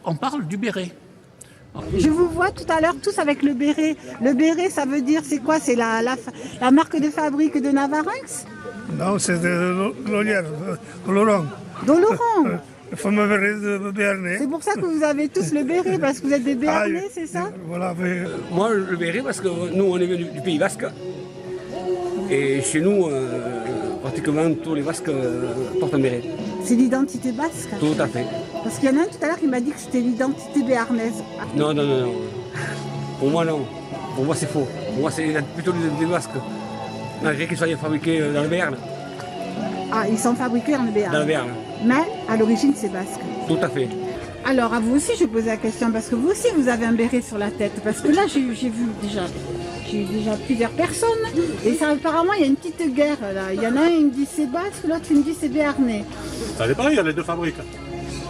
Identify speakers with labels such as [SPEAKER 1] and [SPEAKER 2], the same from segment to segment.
[SPEAKER 1] on parle du béret.
[SPEAKER 2] Je vous vois tout à l'heure tous avec le béret. Le béret, ça veut dire, c'est quoi? C'est la marque de fabrique de Navarinx?
[SPEAKER 3] Non, c'est de Laurent.
[SPEAKER 2] D'Oloron.
[SPEAKER 3] Le fameux béret de Béarnais.
[SPEAKER 2] C'est pour ça que vous avez tous le béret, parce que vous êtes des Béarnais, c'est ça?
[SPEAKER 3] Voilà, mais...
[SPEAKER 4] Moi, le béret, parce que nous, on est venu du Pays Basque. Et chez nous, pratiquement tous les Basques portent un béret.
[SPEAKER 2] C'est l'identité basque?
[SPEAKER 4] Tout à fait.
[SPEAKER 2] Parce qu'il y en a un tout à l'heure qui m'a dit que c'était l'identité béarnaise.
[SPEAKER 4] Non, non, non, non. Pour moi, non. Pour moi, c'est faux. Pour moi, c'est plutôt l'identité basque. Malgré qu'ils soient fabriqués dans le Béarn.
[SPEAKER 2] Ah, ils sont fabriqués en Béarn.
[SPEAKER 4] Dans le Béarn.
[SPEAKER 2] Mais à l'origine, c'est basque.
[SPEAKER 4] Tout à fait.
[SPEAKER 2] Alors, à vous aussi, je posais la question, parce que vous aussi, vous avez un béret sur la tête. Parce que là, j'ai vu déjà plusieurs personnes. Et ça, apparemment, il y a une petite guerre, là. Il y en a un, il me dit c'est basque, l'autre, il me dit c'est béarnais.
[SPEAKER 5] Ça dépend, il y a les deux fabriques.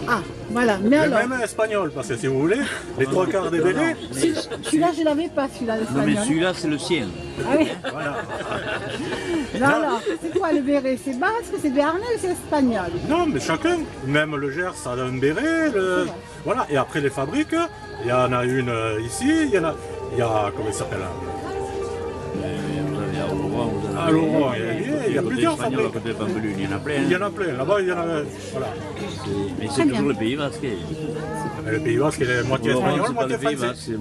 [SPEAKER 2] Ah, voilà. Mais alors...
[SPEAKER 5] Même espagnol, parce que si vous voulez, les trois quarts des bérets...
[SPEAKER 2] Celui-là, je ne l'avais pas, celui-là, l'espagnol.
[SPEAKER 6] Non, mais celui-là, c'est le sien.
[SPEAKER 2] Ah oui.
[SPEAKER 5] Voilà.
[SPEAKER 2] Non, alors, c'est quoi le béret? C'est basque, c'est béarnais ou c'est espagnol?
[SPEAKER 5] Non, mais chacun, même le Gers, ça a un béret. Voilà, et après les fabriques, il y en a une ici, il y a, comment il s'appelle à Laurent, il y a plusieurs fabriques.
[SPEAKER 6] Il y en a plein.
[SPEAKER 5] Il y en a plein, là-bas il y en a... Voilà.
[SPEAKER 6] Mais c'est toujours le Pays Basque.
[SPEAKER 5] Le Pays Basque, il est moitié espagnol, moitié français.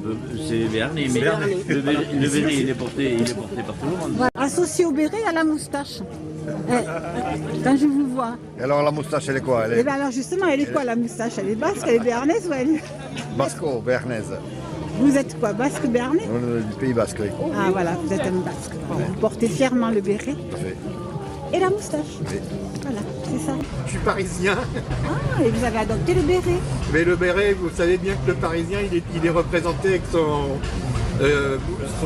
[SPEAKER 6] C'est béarnais, mais le béret, il est porté par tout le monde.
[SPEAKER 2] Voilà. Associé au béret, il y a la moustache. Quand je vous vois.
[SPEAKER 7] Et alors la moustache, elle est quoi?
[SPEAKER 2] Eh bien alors justement, elle est quoi la moustache? Elle est basque, elle est béarnaise ou elle est...
[SPEAKER 7] Basco-béarnaise.
[SPEAKER 2] Vous êtes quoi? Basque béarnais?
[SPEAKER 7] Du Pays Basque, oui.
[SPEAKER 2] Ah voilà, vous êtes un basque. Vous portez fièrement le béret.
[SPEAKER 7] Tout à fait.
[SPEAKER 2] Et la moustache.
[SPEAKER 7] Oui.
[SPEAKER 2] Voilà, c'est ça.
[SPEAKER 8] Je suis parisien,
[SPEAKER 2] Ah, et vous avez adopté le béret.
[SPEAKER 8] mais le béret, vous savez bien que le parisien, il est représenté avec son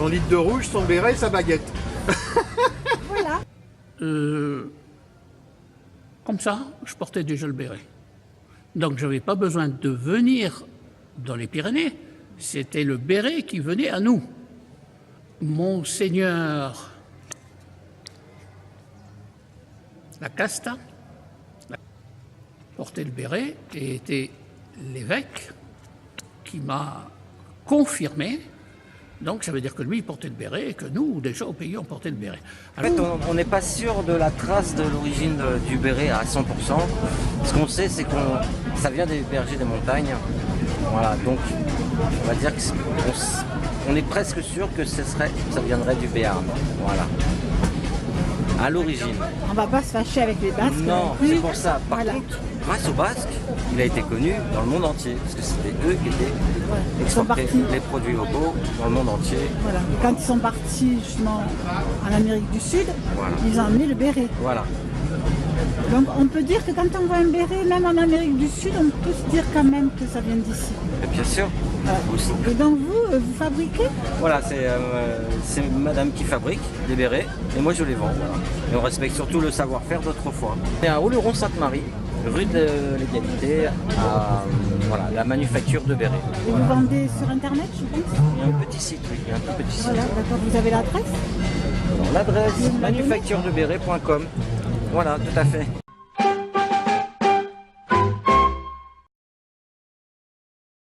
[SPEAKER 8] litre de rouge, son béret et sa baguette.
[SPEAKER 2] Voilà.
[SPEAKER 1] Comme ça, je portais déjà le béret. Donc je n'avais pas besoin de venir dans les Pyrénées. C'était le béret qui venait à nous. Monseigneur Lacasta portait le béret et était l'évêque qui m'a confirmé. Donc ça veut dire que lui il portait le béret et que nous, déjà au pays, on portait le béret. Alors,
[SPEAKER 9] En fait, on n'est pas sûr de la trace de l'origine du béret à 100%. Ce qu'on sait, c'est que ça vient des bergers des montagnes. Voilà, donc on va dire qu'on est presque sûr que ça viendrait du Béarn. Voilà. À l'origine.
[SPEAKER 2] On va pas se fâcher avec les Basques.
[SPEAKER 9] Non,
[SPEAKER 2] plus.
[SPEAKER 9] c'est pour ça. Par
[SPEAKER 2] Voilà.
[SPEAKER 9] contre, grâce aux Basques, il a été connu dans le monde entier. Parce que c'était eux qui
[SPEAKER 2] sont
[SPEAKER 9] exportaient les produits locaux dans le monde entier.
[SPEAKER 2] Voilà. Et quand ils sont partis justement en Amérique du Sud,
[SPEAKER 9] Voilà.
[SPEAKER 2] ils ont emmené le béret.
[SPEAKER 9] Voilà.
[SPEAKER 2] Donc on peut dire que quand on voit un béret, même en Amérique du Sud, on peut se dire quand même que ça vient d'ici.
[SPEAKER 9] Et bien sûr, aussi.
[SPEAKER 2] Et donc vous fabriquez?
[SPEAKER 9] Voilà, c'est madame qui fabrique des bérets et moi je les vends. Voilà. Et on respecte surtout le savoir-faire d'autrefois. C'est à Oloron-Sainte-Marie, rue de l'Égalité, à la manufacture de bérets.
[SPEAKER 2] Et vous vendez sur Internet, je pense?
[SPEAKER 9] Il y a un petit site, oui, il y a un tout petit site.
[SPEAKER 2] Voilà, d'accord. Vous avez l'adresse?
[SPEAKER 9] L'adresse manufacturedebérets.com. Voilà, tout à fait.